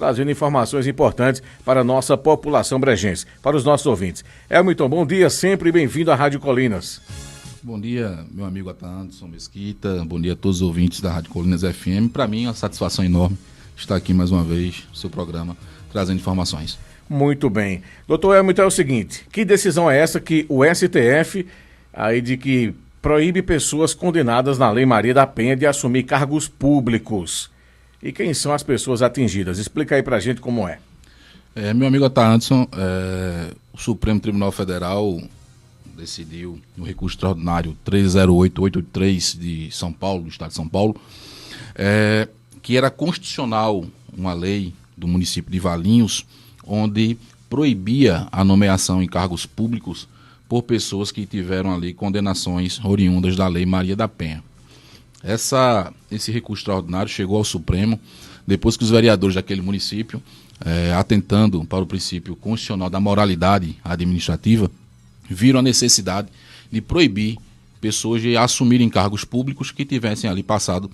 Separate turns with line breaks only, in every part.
trazendo informações importantes para a nossa população brejense, para os nossos ouvintes. Elmiton, bom dia, sempre bem-vindo à Rádio Colinas.
Bom dia, meu amigo Anderson Mesquita, bom dia a todos os ouvintes da Rádio Colinas FM. Para mim é uma satisfação enorme estar aqui mais uma vez no seu programa, trazendo informações.
Muito bem. Doutor Elmiton, é o seguinte, que decisão é essa que o STF, aí de que proíbe pessoas condenadas na Lei Maria da Penha de assumir cargos públicos? E quem são as pessoas atingidas? Explica aí pra gente como é.
Meu amigo Anderson, o Supremo Tribunal Federal decidiu, no recurso extraordinário 308883 de São Paulo, do Estado de São Paulo, que era constitucional uma lei do município de Valinhos, onde proibia a nomeação em cargos públicos por pessoas que tiveram ali condenações oriundas da Lei Maria da Penha. Esse recurso extraordinário chegou ao Supremo depois que os vereadores daquele município, atentando para o princípio constitucional da moralidade administrativa, viram a necessidade de proibir pessoas de assumirem cargos públicos que tivessem ali passado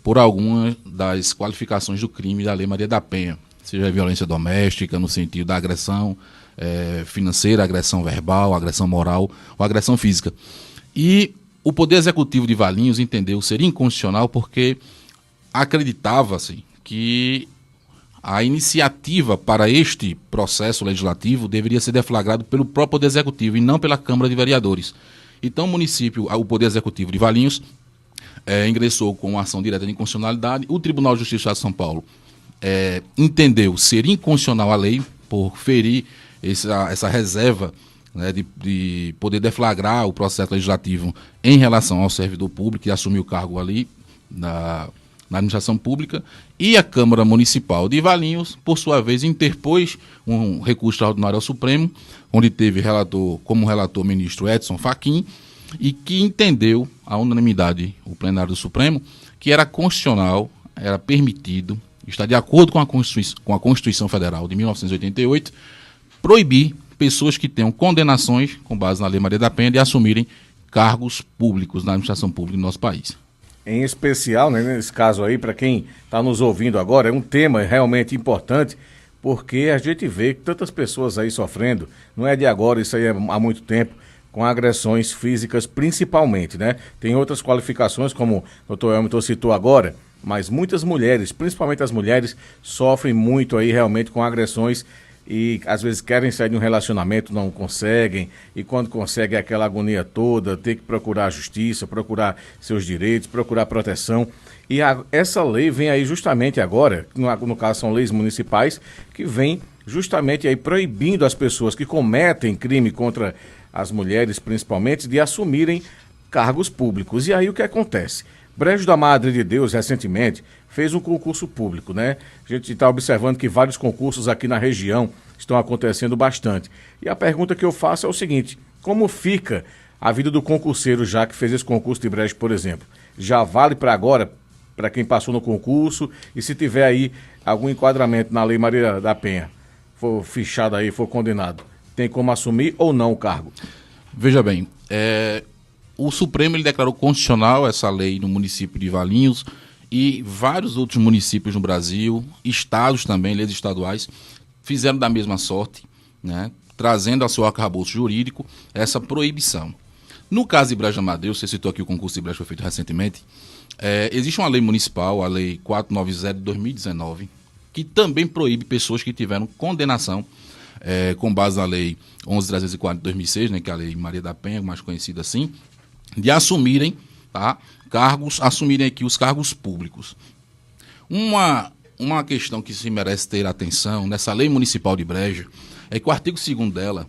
por alguma das qualificações do crime da Lei Maria da Penha, seja a violência doméstica, no sentido da agressão financeira, agressão verbal, agressão moral ou agressão física. E o Poder Executivo de Valinhos entendeu ser inconstitucional porque acreditava-se que a iniciativa para este processo legislativo deveria ser deflagrado pelo próprio Poder Executivo e não pela Câmara de Vereadores. Então o Poder Executivo de Valinhos ingressou com uma ação direta de inconstitucionalidade. O Tribunal de Justiça do Estado de São Paulo entendeu ser inconstitucional a lei por ferir essa reserva, né, de poder deflagrar o processo legislativo em relação ao servidor público que assumiu o cargo ali na administração pública, e a Câmara Municipal de Valinhos, por sua vez, interpôs um recurso extraordinário ao Supremo, onde teve como relator o ministro Edson Fachin, e que entendeu, à unanimidade, o plenário do Supremo, que era constitucional, era permitido, está de acordo com a Constituição Federal de 1988, proibir pessoas que tenham condenações, com base na Lei Maria da Penha, de assumirem cargos públicos na administração pública do nosso país.
Em especial, né, nesse caso aí, para quem está nos ouvindo agora, é um tema realmente importante, porque a gente vê tantas pessoas aí sofrendo, não é de agora, isso aí é há muito tempo, com agressões físicas principalmente, né? Tem outras qualificações, como o doutor Elmiton citou agora, mas muitas mulheres, principalmente as mulheres, sofrem muito aí realmente com agressões e às vezes querem sair de um relacionamento, não conseguem, e quando conseguem aquela agonia toda, ter que procurar a justiça, procurar seus direitos, procurar proteção. E essa lei vem aí justamente agora, no caso são leis municipais, que vem justamente aí proibindo as pessoas que cometem crime contra as mulheres, principalmente, de assumirem cargos públicos. E aí o que acontece? Brejo da Madre de Deus, recentemente, fez um concurso público, né? A gente está observando que vários concursos aqui na região estão acontecendo bastante. E a pergunta que eu faço é o seguinte: como fica a vida do concurseiro já que fez esse concurso de Brejo, por exemplo? Já vale para agora, para quem passou no concurso, e se tiver aí algum enquadramento na Lei Maria da Penha, for fichado aí, for condenado, tem como assumir ou não o cargo?
Veja bem, o Supremo ele declarou constitucional essa lei no município de Valinhos e vários outros municípios no Brasil, estados também, leis estaduais, fizeram da mesma sorte, né, trazendo ao seu arcabouço jurídico essa proibição. No caso de Brejo da Madre, você citou aqui o concurso de Brejo foi feito recentemente, existe uma lei municipal, a Lei 490 de 2019, que também proíbe pessoas que tiveram condenação com base na Lei 11.340 de 2006, né, que é a Lei Maria da Penha, mais conhecida assim, de assumirem, tá, assumirem aqui os cargos públicos. Uma questão que se merece ter atenção nessa lei municipal de Brejo é que o artigo 2º dela,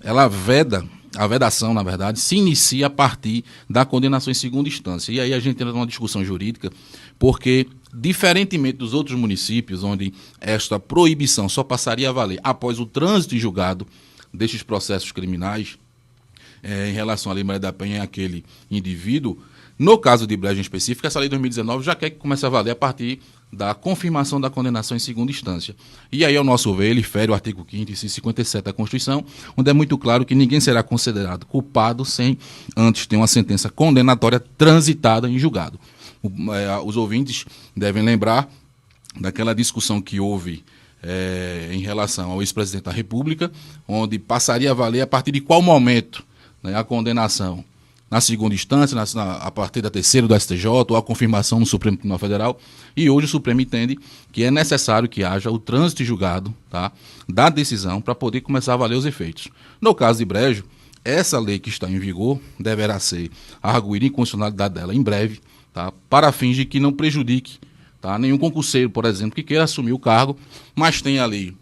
ela veda, a vedação, na verdade, se inicia a partir da condenação em segunda instância. E aí a gente entra numa discussão jurídica, porque, diferentemente dos outros municípios, onde esta proibição só passaria a valer após o trânsito em julgado destes processos criminais, em relação à Lei Maria da Penha, aquele indivíduo, no caso de Brejo em específico, essa lei de 2019 já quer que comece a valer a partir da confirmação da condenação em segunda instância. E aí, ao nosso ver, ele fere o artigo 5º e 57 da Constituição, onde é muito claro que ninguém será considerado culpado sem antes ter uma sentença condenatória transitada em julgado. Os ouvintes devem lembrar daquela discussão que houve em relação ao ex-presidente da República, onde passaria a valer a partir de qual momento, né, a condenação na segunda instância, a partir da terceira do STJ, ou a confirmação no Supremo Tribunal Federal. E hoje o Supremo entende que é necessário que haja o trânsito julgado, tá, da decisão para poder começar a valer os efeitos. No caso de Brejo, essa lei que está em vigor deverá ser arguída a inconstitucionalidade dela em breve, tá, para fins de que não prejudique, tá, nenhum concurseiro, por exemplo, que queira assumir o cargo, mas tem ali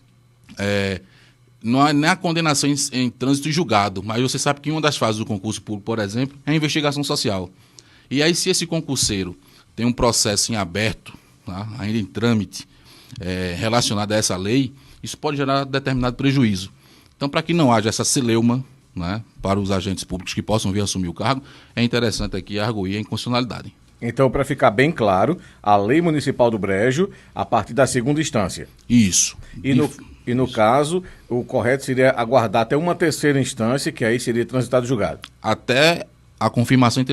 não é a condenação em trânsito julgado, mas você sabe que uma das fases do concurso público, por exemplo, é a investigação social. E aí, se esse concurseiro tem um processo em aberto, tá, ainda em trâmite, relacionado a essa lei, isso pode gerar determinado prejuízo. Então, para que não haja essa celeuma, né, para os agentes públicos que possam vir assumir o cargo, é interessante aqui arguir a inconstitucionalidade.
Então, para ficar bem claro, a Lei Municipal do Brejo, a partir da segunda instância.
Isso.
E no caso, o correto seria aguardar até uma terceira instância, que aí seria transitado julgado.
Até a confirmação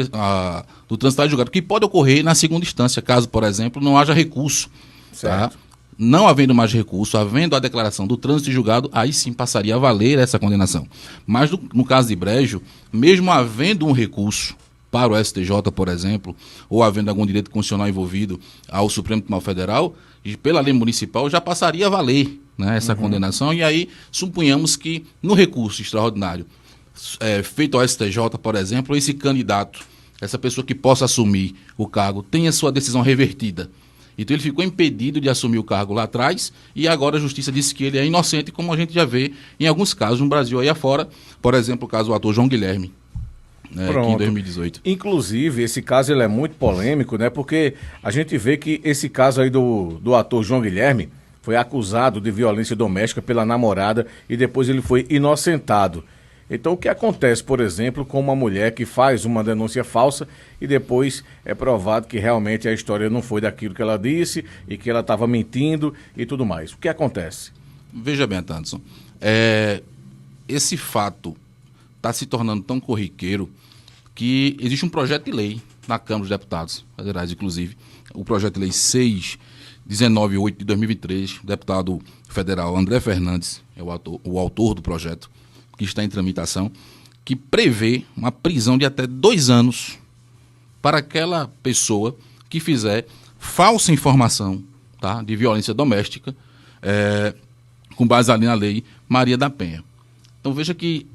do transitado julgado, que pode ocorrer na segunda instância, caso, por exemplo, não haja recurso.
Certo.
Tá? Não havendo mais recurso, havendo a declaração do trânsito julgado, aí sim passaria a valer essa condenação. Mas no caso de Brejo, mesmo havendo um recurso para o STJ, por exemplo, ou havendo algum direito constitucional envolvido ao Supremo Tribunal Federal, e pela lei municipal já passaria a valer, né, essa condenação, e aí suponhamos que no recurso extraordinário feito ao STJ, por exemplo, esse candidato, essa pessoa que possa assumir o cargo, tenha sua decisão revertida. Então ele ficou impedido de assumir o cargo lá atrás e agora a justiça disse que ele é inocente, como a gente já vê em alguns casos no Brasil aí afora, por exemplo, o caso do ator João Guilherme. Aqui em 2018.
Inclusive, esse caso ele é muito polêmico, né? Porque a gente vê que esse caso aí do ator João Guilherme foi acusado de violência doméstica pela namorada e depois ele foi inocentado. Então, o que acontece, por exemplo, com uma mulher que faz uma denúncia falsa e depois é provado que realmente a história não foi daquilo que ela disse e que ela estava mentindo e tudo mais? O que acontece?
Veja bem, Anderson, esse fato está se tornando tão corriqueiro que existe um projeto de lei na Câmara dos Deputados Federais, inclusive, o projeto de lei 6198 de 2023, o deputado federal André Fernandes é o autor do projeto, que está em tramitação, que prevê uma prisão de até 2 anos para aquela pessoa que fizer falsa informação, tá, de violência doméstica, com base ali na lei Maria da Penha. Então veja que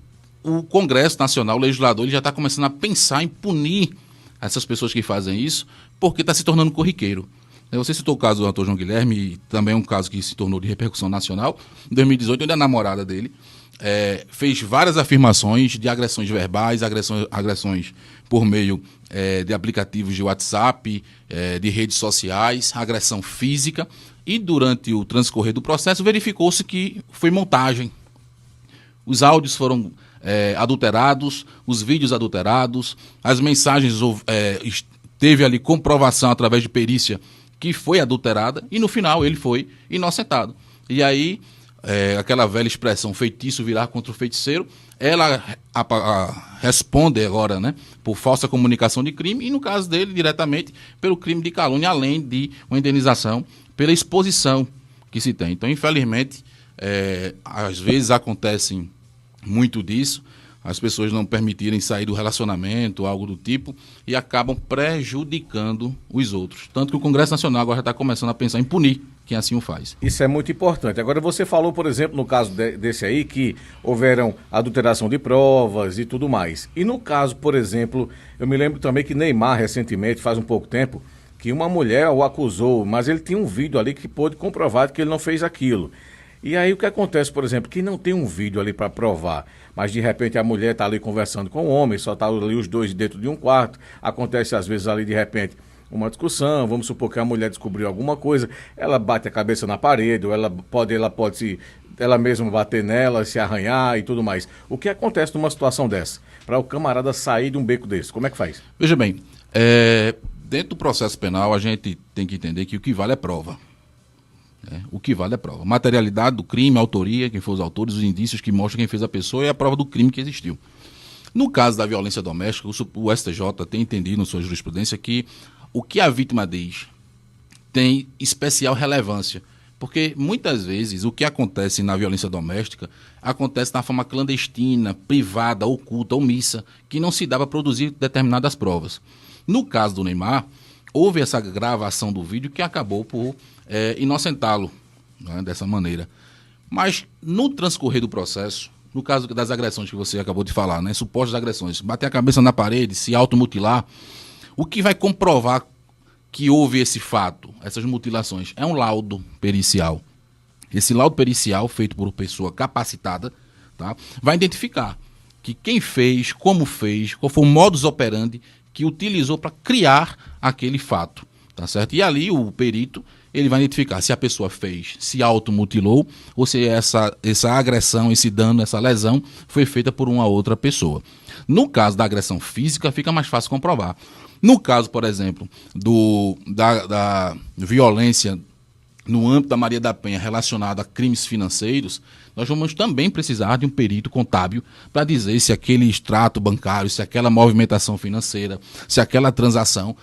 o Congresso Nacional, o legislador, ele já está começando a pensar em punir essas pessoas que fazem isso, porque está se tornando corriqueiro. Você citou o caso do ator João Guilherme, e também um caso que se tornou de repercussão nacional. Em 2018, onde a namorada dele fez várias afirmações de agressões verbais, agressões por meio de aplicativos de WhatsApp, de redes sociais, agressão física, e durante o transcorrer do processo verificou-se que foi montagem. Os áudios foram adulterados, os vídeos adulterados, as mensagens teve ali comprovação através de perícia que foi adulterada e no final ele foi inocentado. E aí, aquela velha expressão feitiço virar contra o feiticeiro, ela responde agora, né, por falsa comunicação de crime e no caso dele diretamente pelo crime de calúnia, além de uma indenização pela exposição que se tem. Então, infelizmente, às vezes acontecem muito disso, as pessoas não permitirem sair do relacionamento, algo do tipo, e acabam prejudicando os outros. Tanto que o Congresso Nacional agora já está começando a pensar em punir quem assim o faz.
Isso é muito importante. Agora, você falou, por exemplo, no caso desse aí, que houveram adulteração de provas e tudo mais. E no caso, por exemplo, eu me lembro também que Neymar, recentemente, faz um pouco tempo, que uma mulher o acusou, mas ele tinha um vídeo ali que pôde comprovar que ele não fez aquilo. E aí o que acontece, por exemplo, que não tem um vídeo ali para provar, mas de repente a mulher está ali conversando com o homem, só está ali os dois dentro de um quarto, acontece às vezes ali de repente uma discussão, vamos supor que a mulher descobriu alguma coisa, ela bate a cabeça na parede, ou ela pode ela mesma bater nela, se arranhar e tudo mais. O que acontece numa situação dessa? Para o camarada sair de um beco desse, como é que faz?
Veja bem, dentro do processo penal a gente tem que entender que o que vale é prova. O que vale é prova. Materialidade do crime, autoria, quem foram os autores, os indícios que mostram quem fez a pessoa e a prova do crime que existiu. No caso da violência doméstica, o STJ tem entendido na sua jurisprudência que o que a vítima diz tem especial relevância, Porque muitas vezes o que acontece na violência doméstica acontece na forma clandestina, privada, oculta, omissa, que não se dá para produzir determinadas provas. No caso do Neymar, houve essa gravação do vídeo que acabou por inocentá-lo, né, dessa maneira. Mas no transcorrer do processo, no caso das agressões que você acabou de falar, né, supostas agressões, bater a cabeça na parede, se automutilar, o que vai comprovar que houve esse fato, essas mutilações, é um laudo pericial. Esse laudo pericial, feito por uma pessoa capacitada, tá, vai identificar que quem fez, como fez, qual foi o modus operandi que utilizou para criar aquele fato, tá certo? E ali o perito, ele vai identificar se a pessoa fez, se automutilou, ou se essa agressão, esse dano, essa lesão foi feita por uma outra pessoa. No caso da agressão física, fica mais fácil comprovar. No caso, por exemplo, da violência no âmbito da Maria da Penha relacionada a crimes financeiros, nós vamos também precisar de um perito contábil para dizer se aquele extrato bancário, se aquela movimentação financeira, se aquela transação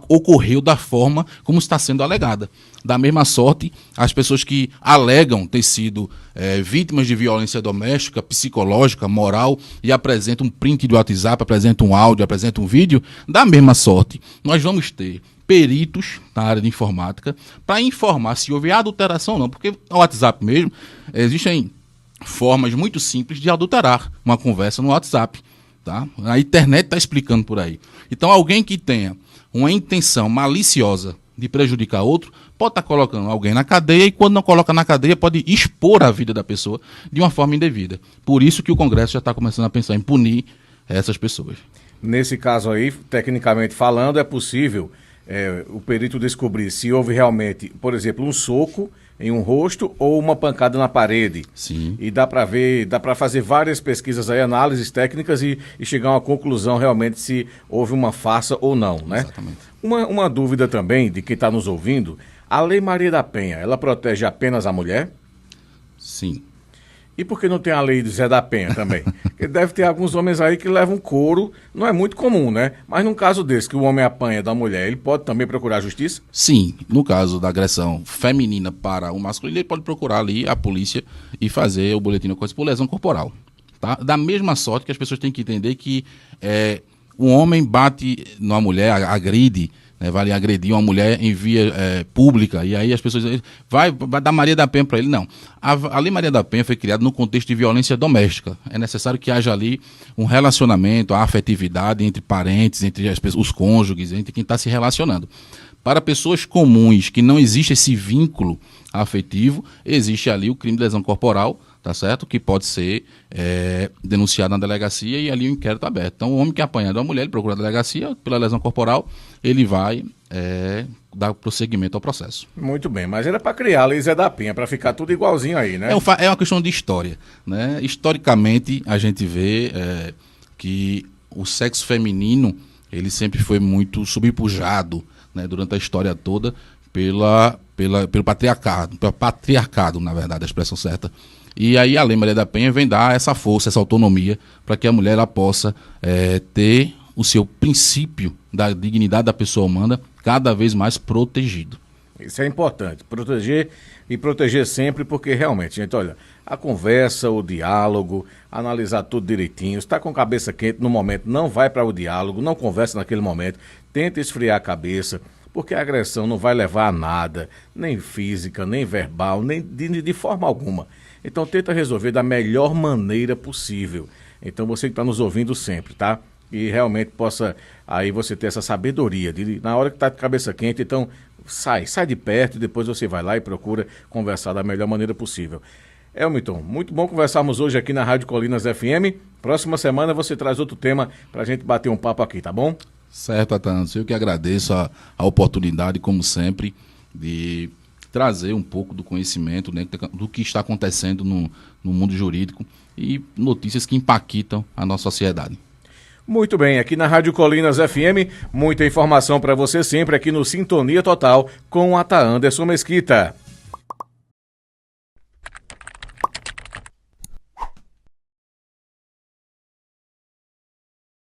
ocorreu da forma como está sendo alegada. Da mesma sorte, as pessoas que alegam ter sido vítimas de violência doméstica, psicológica, moral, e apresentam um print do WhatsApp, apresentam um áudio, apresentam um vídeo, da mesma sorte, nós vamos ter peritos na área de informática para informar se houve adulteração ou não, porque no WhatsApp mesmo existem formas muito simples de adulterar uma conversa no WhatsApp, tá? A internet está explicando por aí. Então alguém que tenha uma intenção maliciosa de prejudicar outro pode estar colocando alguém na cadeia, e quando não coloca na cadeia pode expor a vida da pessoa de uma forma indevida. Por isso que o Congresso já está começando a pensar em punir essas pessoas.
Nesse caso aí, tecnicamente falando, é possível o perito descobrir se houve realmente, por exemplo, um soco em um rosto ou uma pancada na parede.
Sim.
E dá para fazer várias pesquisas aí, análises técnicas e chegar a uma conclusão realmente se houve uma farsa ou não, né?
Exatamente.
Uma dúvida também de quem está nos ouvindo, a Lei Maria da Penha, ela protege apenas a mulher?
Sim.
E por que não tem a lei do Zé da Penha também? Porque deve ter alguns homens aí que levam couro, não é muito comum, né? Mas num caso desse, que o homem apanha da mulher, ele pode também procurar a justiça?
Sim, no caso da agressão feminina para o masculino, ele pode procurar ali a polícia e fazer o boletim de ocorrência por lesão corporal. Tá? Da mesma sorte que as pessoas têm que entender que um homem bate numa mulher, agride, né, vai agredir uma mulher em via pública, e aí as pessoas dizem, vai dar Maria da Penha para ele. Não. A Lei Maria da Penha foi criada no contexto de violência doméstica. É necessário que haja ali um relacionamento, a afetividade entre parentes, entre os cônjuges, entre quem está se relacionando. Para pessoas comuns, que não existe esse vínculo afetivo, existe ali o crime de lesão corporal, tá certo? Que pode ser denunciado na delegacia e ali o inquérito aberto. Então, o homem que apanha de uma mulher, ele procura a delegacia pela lesão corporal, ele vai dar prosseguimento ao processo.
Muito bem, mas era para criar a Lei Zé da Penha, para ficar tudo igualzinho aí, né?
É uma questão de história, né? Historicamente, a gente vê que o sexo feminino, ele sempre foi muito subpujado, né, durante a história toda, pelo patriarcado, na verdade, a expressão certa. E aí a Lei Maria da Penha vem dar essa força, essa autonomia, para que a mulher ela possa ter o seu princípio da dignidade da pessoa humana cada vez mais protegido.
Isso é importante, proteger e proteger sempre, porque realmente, gente, olha, a conversa, o diálogo, analisar tudo direitinho, está com a cabeça quente no momento, não vai para o diálogo, não conversa naquele momento, tenta esfriar a cabeça, porque a agressão não vai levar a nada, nem física, nem verbal, nem de forma alguma. Então tenta resolver da melhor maneira possível. Então você que está nos ouvindo sempre, tá? E realmente possa aí você ter essa sabedoria, na hora que está de cabeça quente, então sai de perto e depois você vai lá e procura conversar da melhor maneira possível. Elmiton, muito bom conversarmos hoje aqui na Rádio Colinas FM. Próxima semana você traz outro tema para a gente bater um papo aqui, tá bom?
Certo, Atanásio. Eu que agradeço a oportunidade, como sempre, de trazer um pouco do conhecimento, né, do que está acontecendo no mundo jurídico e notícias que impactam a nossa sociedade.
Muito bem, aqui na Rádio Colinas FM, muita informação para você sempre aqui no Sintonia Total com Ata Anderson Mesquita.